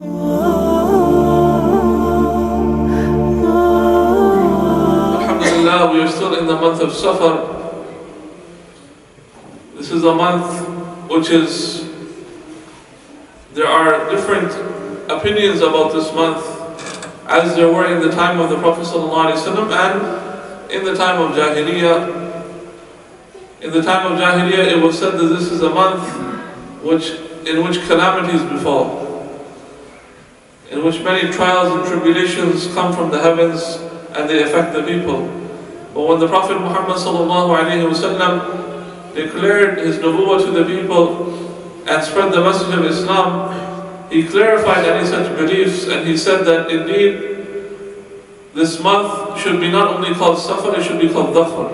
Alhamdulillah, we are still in the month of Safar. This is a month which there are different opinions about this month, as there were in the time of the Prophet ﷺ and in the time of Jahiliyyah. In the time of Jahiliyyah, it was said that this is a month in which calamities befall, in which many trials and tribulations come from the heavens and they affect the people. But when the Prophet Muhammad ﷺ declared his nubuwwah to the people and spread the message of Islam, he clarified any such beliefs, and he said that indeed this month should be not only called Safar, it should be called Dhafar,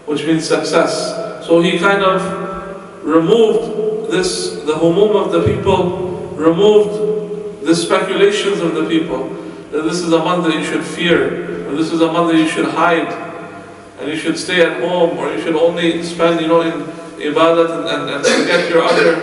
which means success. So he kind of removed the humum of the people, removed the speculations of the people, that this is a month that you should fear, or this is a month that you should hide, and you should stay at home, or you should only spend in ibadat and forget your other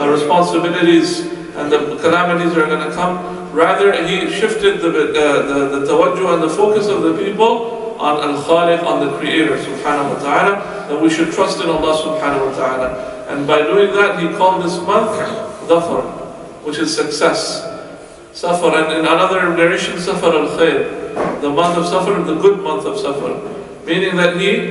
responsibilities, and the calamities are going to come. Rather, he shifted the tawajjuh and the focus of the people on Al-Khaliq, on the Creator subhanahu wa ta'ala, that we should trust in Allah subhanahu wa ta'ala. And by doing that, he called this month Dhafar, which is success. Safar, and in another narration, Safar al-Khair, the month of Safar, the good month of Safar. Meaning that he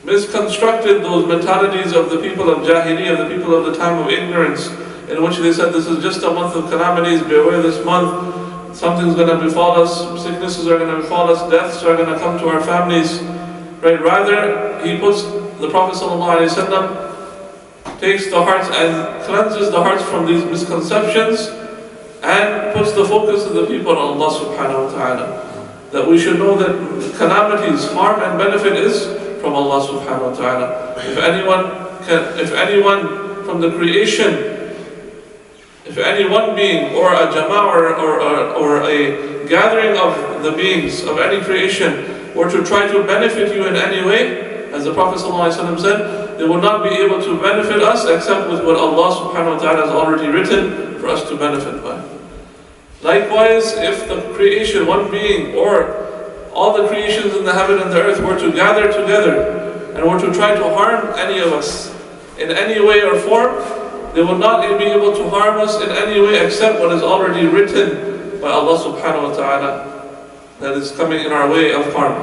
misconstructed those mentalities of the people of Jahiliyyah, the people of the time of ignorance, in which they said this is just a month of calamities, beware this month, something's going to befall us, sicknesses are going to befall us, deaths are going to come to our families. Right? Rather, the Prophet ﷺ takes the hearts and cleanses the hearts from these misconceptions and puts the focus of the people on Allah subhanahu wa ta'ala. That we should know that calamities, harm and benefit is from Allah subhanahu wa ta'ala. If anyone from the creation, if any one being or a jama'ah or a gathering of the beings of any creation were to try to benefit you in any way, as the Prophet ﷺ said, they will not be able to benefit us except with what Allah subhanahu wa ta'ala has already written for us to benefit by. Likewise, if the creation, one being, or all the creations in the heaven and the earth were to gather together and were to try to harm any of us in any way or form, they will not be able to harm us in any way except what is already written by Allah subhanahu wa ta'ala that is coming in our way of harm.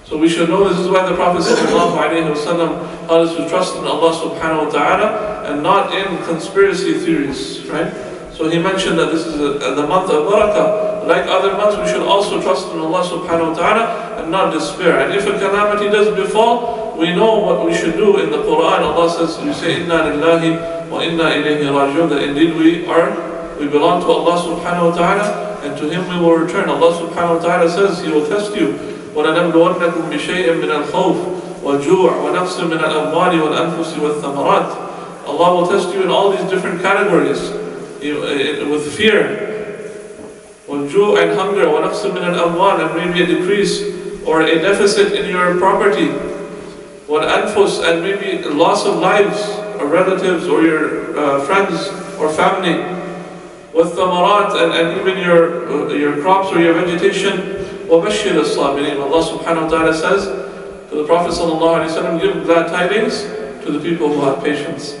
So we should know this is why the Prophet ﷺ taught us to trust in Allah subhanahu wa ta'ala and not in conspiracy theories, right? So he mentioned that this is the month of barakah. Like other months, we should also trust in Allah subhanahu wa ta'ala and not despair. And if a calamity does befall, we know what we should do. In the Quran, Allah says, you say, Inna lillahi wa inna ilayhi raji'un, that indeed we belong to Allah subhanahu wa ta'ala, and to Him we will return. Allah subhanahu wa ta'ala says, He will test you. وَلَنَبْلُوَنَّكُمْ بِشَيْءٍ مِّنَ الْخَوْفِ وَالْجُوعِ وَنَقْصٍ مِّنَ الْأَمْوَالِ وَالْأَنفُسِ وَالثَّمَرَاتِ. Allah will test you in all these different categories. With fear, وَالْجُوعِ and hunger, وَنَقْصٍ مِّنَ الْأَمْوَالِ and maybe a decrease or a deficit in your property, وَالْأَنفُسِ and maybe loss of lives or relatives or your friends or family, وَالثَّمَرَاتِ and even your crops or your vegetation. وَبَشِّرِ الصَّابِرِينَ. Allah subhanahu wa ta'ala says to the Prophet ﷺ, give glad tidings to the people who have patience.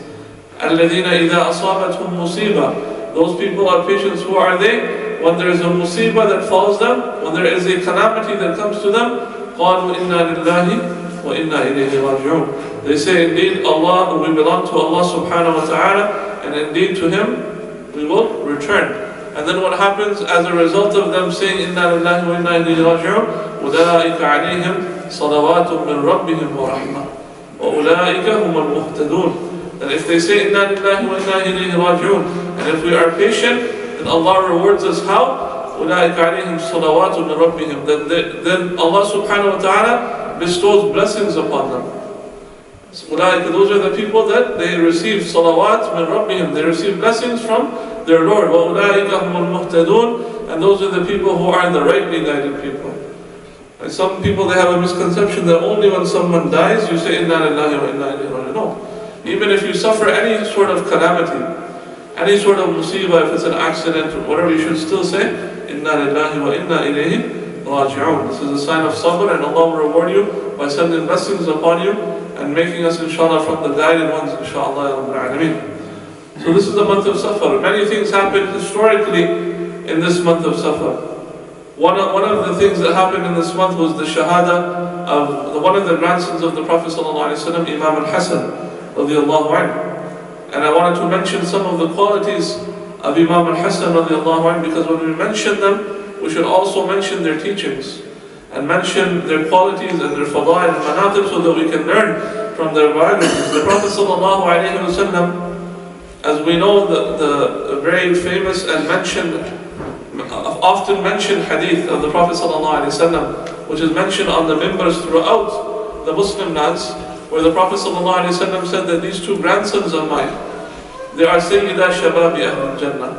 الَّذِينَ إِذَا أَصَابَتْهُمْ مُصِيبَةٌ. Those people are patients. Who are they? When there is a musibah that falls them, when there is a calamity that comes to them, قَالُوا إِنَّا لِلَّهِ وَإِنَّا إِلَيْهِ رَاجِعُونَ. They say, indeed, Allah, we belong to Allah subhanahu wa ta'ala, and indeed to Him we will return. And then what happens as a result of them saying, إِنَّا لِلَّهِ وَإِنَّا إِلَيْهِ رَاجِعُونَ? أُولَٰئِكَ عَلَيْهِمْ صَلَوَاتٌ مِّن رَبِّهِمْ وَرَحْمَةٌ وَأُولَٰئِكَ هُمُ الْمُهْتَدُونَ. That if they say, إِنَّا لِلَّهِ وَإِنَّا إِلَيْهِ رَاجِعُونَ, and if we are patient, then Allah rewards us how? أُولَٰئِكَ عَلَيْهِمْ صَلَوَاتٌ مِّن رَبِّهِمْ. Then Allah subhanahu wa ta'ala bestows blessings upon them. Those are the people that they receive salawat min rabbihim, they receive blessings from their Lord. وَأُولَٰئِكَ هُمُ الْمُهْتَدُونَ. And those are the people who are the rightly guided people. And some people, they have a misconception that only when someone dies you say inna lillahi wa inna ilayhi raji'un. No. Even if you suffer any sort of calamity any sort of musibah, if it's an accident or whatever, you should still say, Inna lillahi wa inna ilayhi raji'un. This is a sign of sabr, and Allah will reward you by sending blessings upon you and making us, inshallah, from the guided ones, inshallah, ya Rabbil Alameen. So this is the month of Safar. Many things happened historically in this month of Safar. One of the things that happened in this month was the shahada of one of the grandsons of the Prophet ﷺ, Imam Al-Hasan, radiallahu anhu. And I wanted to mention some of the qualities of Imam Al-Hasan, radiallahu anhu, because when we mention them, we should also mention their teachings and mention their qualities and their fadail and manaqib, so that we can learn from their biographies. The Prophet ﷺ, as we know, the very famous and often mentioned hadith of the Prophet ﷺ, which is mentioned on the minbars throughout the Muslim lands, where the Prophet ﷺ said that these two grandsons of mine, they are Sayyida Shababi Ahl Jannah.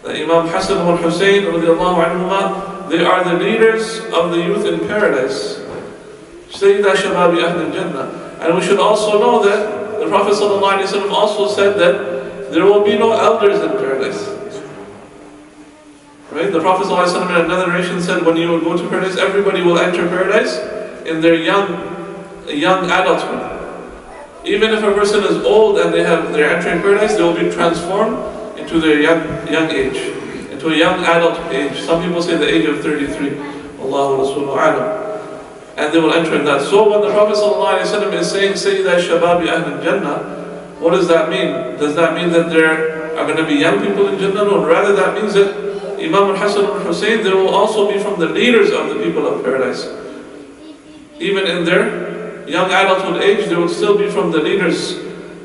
Imam Hassan and Hussein, radiallahu anhuma, they are the leaders of the youth in paradise. Sayyida Shababi Ahl Jannah. And we should also know that the Prophet ﷺ also said that there will be no elders in paradise. Right? The Prophet ﷺ in another narration said, when you will go to paradise, everybody will enter paradise in their young adulthood. Even if a person is old and they're entering paradise, they will be transformed into their young age, into a young adult age. Some people say the age of 33. Allahu Rasuluhu Alam. And they will enter in that. So when the Prophet ﷺ is saying, Sayyida Shababi Ahl Jannah, what does that mean? Does that mean that there are going to be young people in Jannah? No, rather that means that Imam Hassan and Hussein, they will also be from the leaders of the people of paradise. Even in their young adulthood age, they will still be from the leaders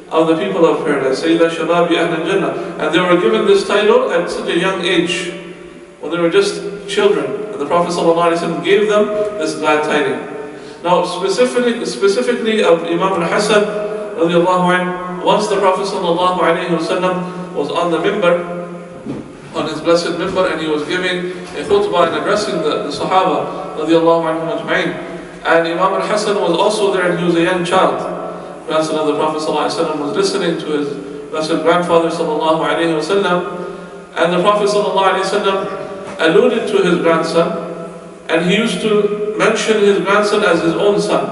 of the people of paradise. Sayyida Shababi Ahl Jannah. And they were given this title at such a young age, when they were just children. And the Prophet ﷺ gave them this glad tidings. Now specifically of Imam al-Hasan, radiallahu anhu, once the Prophet ﷺ was on the minbar, on his blessed minbar, and he was giving a khutbah and addressing the Sahaba, radiallahu anhum ajma'in. And Imam al-Hasan was also there, and he was a young child. Grandson of the Prophet ﷺ was listening to his blessed grandfather ﷺ, and the Prophet ﷺ alluded to his grandson, and he used to mention his grandson as his own son.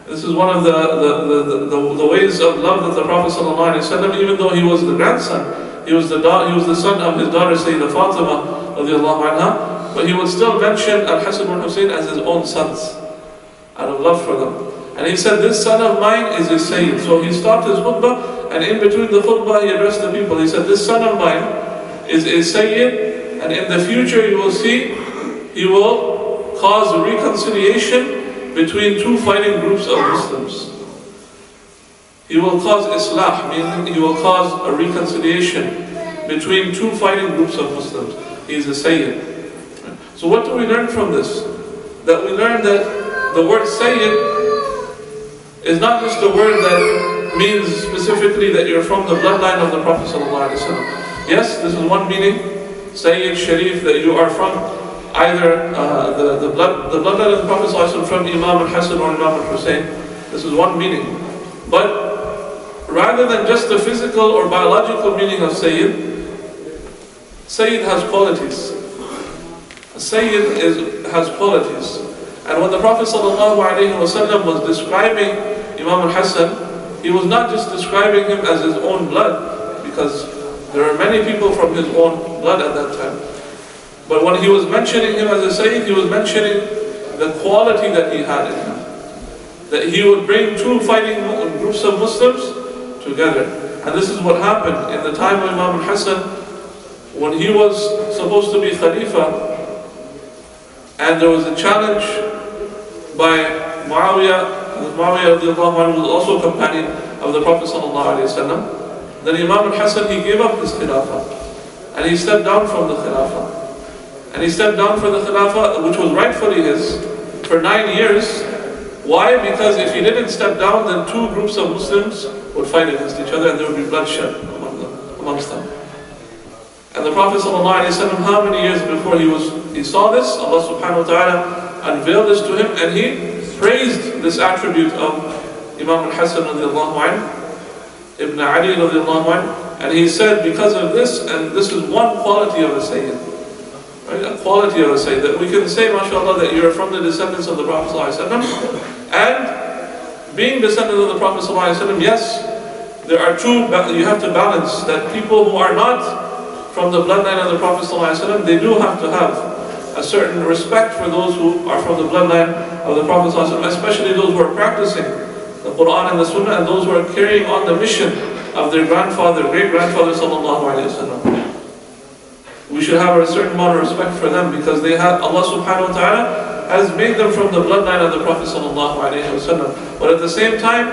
This is one of the ways of love that the Prophet ﷺ, even though he was the grandson, he was the son of his daughter Sayyidah Fatima radiallahu anha, but he would still mention Al-Hasan and Hussein as his own sons, out of love for them. And he said, this son of mine is a Sayyid. So he stopped his khutbah, and in between the khutbah he addressed the people. He said, this son of mine is a Sayyid, and in the future you will see, he will cause a reconciliation between two fighting groups of Muslims. He will cause islah, meaning he will cause a reconciliation between two fighting groups of Muslims. He is a Sayyid. So what do we learn from this? That we learn that the word Sayyid is not just a word that means specifically that you're from the bloodline of the Prophet ﷺ. Yes, this is one meaning, Sayyid Sharif, that you are from either the bloodline of the Prophet ﷺ, from Imam al-Hasan or Imam al-Hussein. This is one meaning. But rather than just the physical or biological meaning of Sayyid, Sayyid has qualities. Sayyid has qualities. And when the Prophet ﷺ was describing Imam al-Hasan, he was not just describing him as his own blood, because there are many people from his own blood at that time. But when he was mentioning him as a Sayyid, he was mentioning the quality that he had in him. That he would bring two fighting groups of Muslims together. And this is what happened in the time of Imam al-Hasan, when he was supposed to be Khalifa, and there was a challenge by Muawiyah. Muawiyah was also a companion of the Prophet ﷺ. Then Imam al-Hasan, he gave up his Khilafah, and he stepped down from the Khilafah. And he stepped down from the Khilafah, which was rightfully his, for 9 years. Why? Because if he didn't step down, then two groups of Muslims would fight against each other, and there would be bloodshed amongst them. And the Prophet ﷺ, how many years before he saw this, Allah subhanahu wa ta'ala unveiled this to him, and he praised this attribute of Imam al-Hasan radiallahu anhu, Ibn Ali radiallahu anhu, And he said, because of this, and this is one quality of a Sayyid, right? A quality of a Sayyid, that we can say, mashallah, that you're from the descendants of the Prophet ﷺ. And being descendant of the Prophet ﷺ, yes, there are two, you have to balance that people who are not from the bloodline of the Prophet ﷺ, they do have to have a certain respect for those who are from the bloodline of the Prophet ﷺ, especially those who are practicing the Quran and the Sunnah, and those who are carrying on the mission of their grandfather, great-grandfather sallallahu alayhi wa sallam. We should have a certain amount of respect for them because they have, Allah subhanahu wa ta'ala has made them from the bloodline of the Prophet sallallahu alayhi wa sallam. But at the same time,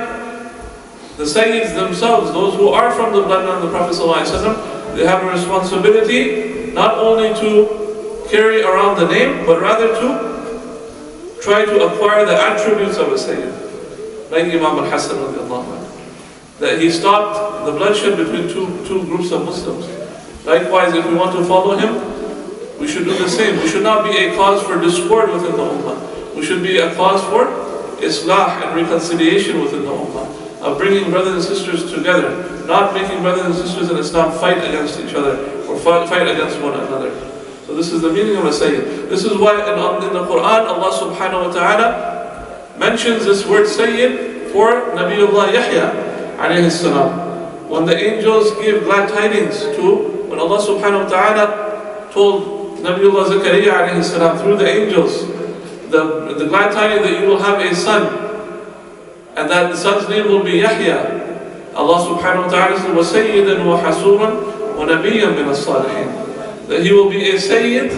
the Sayyids themselves, those who are from the bloodline of the Prophet sallallahu alayhi wa sallam, they have a responsibility not only to carry around the name, but rather to try to acquire the attributes of a Sayyid. Like Imam al-Hasan radiallahu anhu, that he stopped the bloodshed between two groups of Muslims. Likewise, if we want to follow him, we should do the same. We should not be a cause for discord within the Ummah. We should be a cause for Islah and reconciliation within the Ummah, of bringing brothers and sisters together, not making brothers and sisters in Islam fight against each other or fight against one another. So this is the meaning of a Sayyid. This is why in the Quran, Allah subhanahu wa ta'ala mentions this word Sayyid for Nabiullah Yahya alayhi salam. When the angels gave glad tidings to, when Allah subhanahu wa ta'ala told Nabiullah Zakaria alayhi salam through the angels, the glad tidings that you will have a son, and that the son's name will be Yahya. Allah subhanahu wa ta'ala said, وَسَيِّدًا وَحَسُورًا وَنَبِيًّا مِنَ الصَّالِحِينَ. That he will be a Sayyid.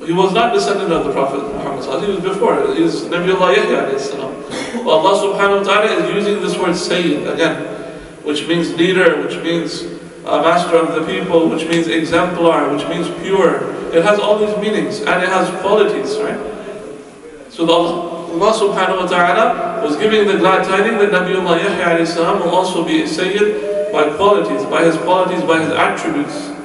He was not descendant of the Prophet Muhammad. He was before. He is Nabiullah Yahya alayhi salam. Allah subhanahu wa ta'ala is using this word Sayyid again, which means leader, which means master of the people, which means exemplar, which means pure. It has all these meanings and it has qualities, right? So Allah subhanahu wa ta'ala was giving the glad tidings that Nabiullah Yahya alayhi salam will also be a Sayyid by qualities, by his attributes.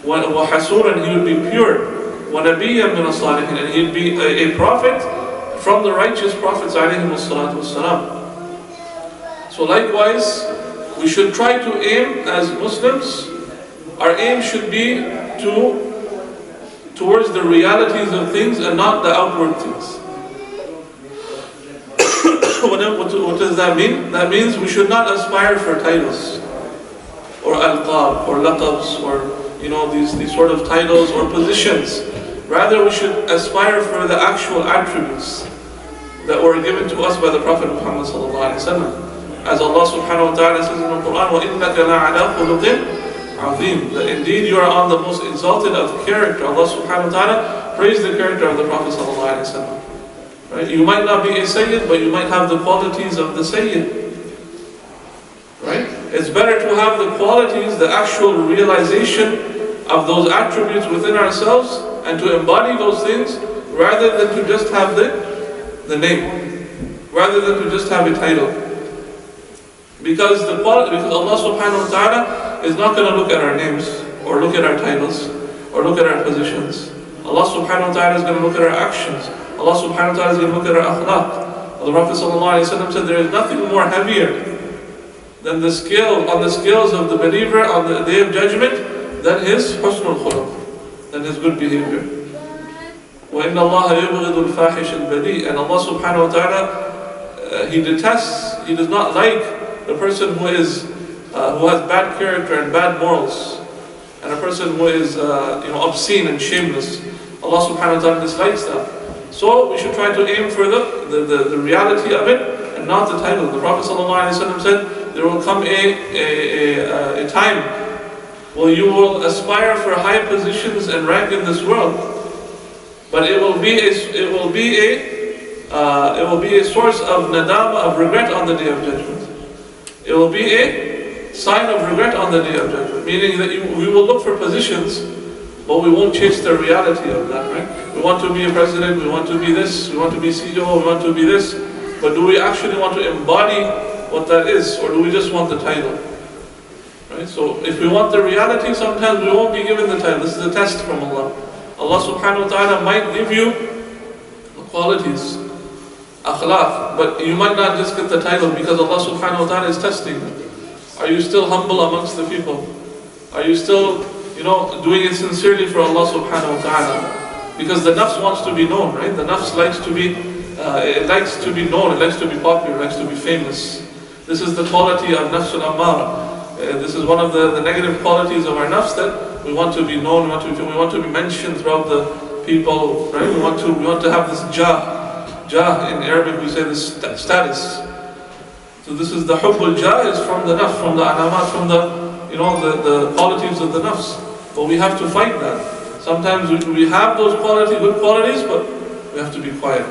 وَحَسُورًا, he would be pure. وَنَبِيًّا مِنَ الصَّالِحِينَ, and he'd be a prophet from the righteous prophets alayhi salatu wassalam. So likewise, we should try to aim as Muslims, our aim should be towards the realities of things and not the outward things. What does that mean? That means we should not aspire for titles or alqab or laqabs or these sort of titles or positions. Rather, we should aspire for the actual attributes that were given to us by the Prophet Muhammad sallallahu alaihi wasallam. As Allah subhanahu wa ta'ala says in the Quran, وَإِنَّكَ لَعَلَىٰ خُلُقٍ عَظِيمٍ, that indeed you are on the most exalted of character. Allah subhanahu wa ta'ala praised the character of the Prophet sallallahu alaihi wasallam. Right? You might not be a Sayyid, but you might have the qualities of the Sayyid. Right? It's better to have the qualities, the actual realization of those attributes within ourselves and to embody those things rather than to just have the name, rather than to just have a title. Because Allah subhanahu wa ta'ala is not going to look at our names or look at our titles or look at our positions. Allah subhanahu wa ta'ala is going to look at our actions. Allah subhanahu wa ta'ala is going to look at our akhlaq. The Prophet sallallahu alayhi wa sallam said there is nothing more heavier than the scales of the believer on the day of judgment than his husnul khuluq, than his good behavior. وَإِنَّ اللَّهَ يُبْغِضُ الْفَاحِشَ الْبَذِيءَ, and Allah subhanahu wa ta'ala, He detests, He does not like the person who has bad character and bad morals, and a person who is obscene and shameless. Allah subhanahu wa ta'ala dislikes that. So we should try to aim for the reality of it and not the title. The Prophet sallallahu alaihi wasallam said there will come a time well, you will aspire for high positions and rank in this world, but it will be a source of nadama, of regret on the day of judgment. It will be a sign of regret on the day of judgment, meaning that we will look for positions, but we won't chase the reality of that, right? We want to be a president, we want to be this, we want to be CEO, we want to be this, but do we actually want to embody what that is, or do we just want the title? Right? So if we want the reality, sometimes we won't be given the title. This is a test from Allah. Allah subhanahu wa ta'ala might give you the qualities, akhlaq, but you might not just get the title because Allah subhanahu wa ta'ala is testing you. Are you still humble amongst the people? Are you still, doing it sincerely for Allah subhanahu wa ta'ala? Because the nafs wants to be known, right? The nafs likes to be, it likes to be known, it likes to be popular, it likes to be famous. This is the quality of nafs al-ammara. This is one of the negative qualities of our nafs, that we want to be known, we want to be mentioned throughout the people, right? We want to have this jah. Jah in Arabic we say this status. So this is the hubbul jah is from the nafs, from the anamat, from the qualities of the nafs. But we have to fight that. Sometimes we have those good qualities, but we have to be quiet.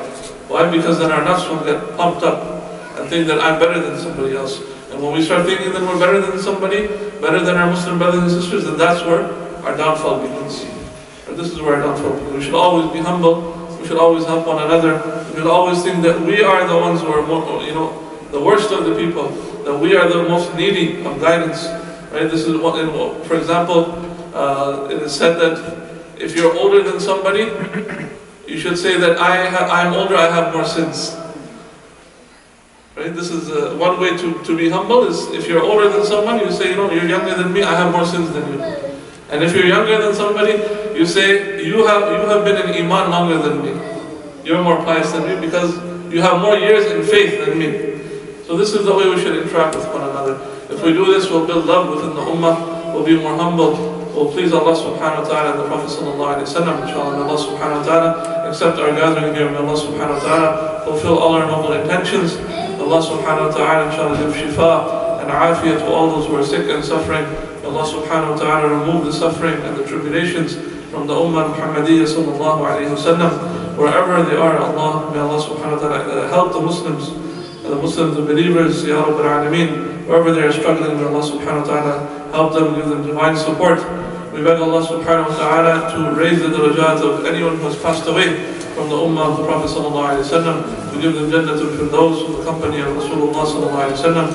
Why? Because then our nafs will get pumped up and think that I'm better than somebody else. And when we start thinking that we're better than somebody, better than our Muslim brothers and sisters, then that's where our downfall begins. And this is where our downfall begins. We should always be humble. We should always help one another. We should always think that we are the ones who are more, the worst of the people, that we are the most needy of guidance. Right? This is what, for example, it is said that if you're older than somebody, you should say that I'm older, I have more sins. Right? This is one way to be humble, is if you're older than someone, you say, you're younger than me, I have more sins than you. And if you're younger than somebody, you say, you have been in iman longer than me. You're more pious than me because you have more years in faith than me. So this is the way we should interact with one another. If we do this, we'll build love within the ummah, we'll be more humble, we'll please Allah subhanahu wa ta'ala and the Prophet sallallahu alayhi wa sallam. Inshallah, may Allah subhanahu wa ta'ala accept our gathering here. May Allah subhanahu wa ta'ala fulfill all our noble intentions. Allah subhanahu wa ta'ala inshallah give shifa and afiyah to all those who are sick and suffering. May Allah subhanahu wa ta'ala remove the suffering and the tribulations from the ummah Muhammadiyya sallallahu alayhi wa sallam. Wherever they are, Allah, may Allah subhanahu wa ta'ala help the Muslims, the believers, Ya Rabbal Alameen. Wherever they are struggling, may Allah subhanahu wa ta'ala help them, give them divine support. We beg Allah subhanahu wa ta'ala to raise the darajat of anyone who has passed away from the ummah of the Prophet sallallahu alayhi wa sallam, to give them Jannatul Firdaus in the company of Rasulullah sallallahu alayhi wa sallam,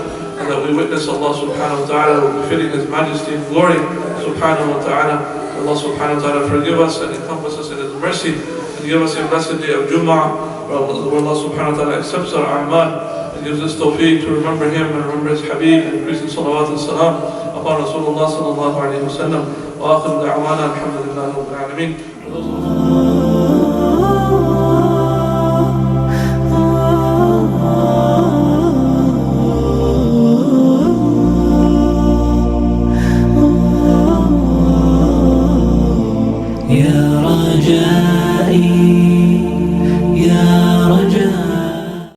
and that we witness Allah subhanahu wa ta'ala befitting His majesty and glory subhanahu wa ta'ala. Allah subhanahu wa ta'ala forgive us and encompass us in His mercy, and give us a blessed day of Jum'ah, where Allah subhanahu wa ta'ala accepts our a'mal, and gives us tawfiq to remember Him and remember His Habib, and increase in salawat and salam upon Rasulullah sallallahu alayhi wa sallam. Wa akhir da'wana alhamdulillahi rabbil alameen.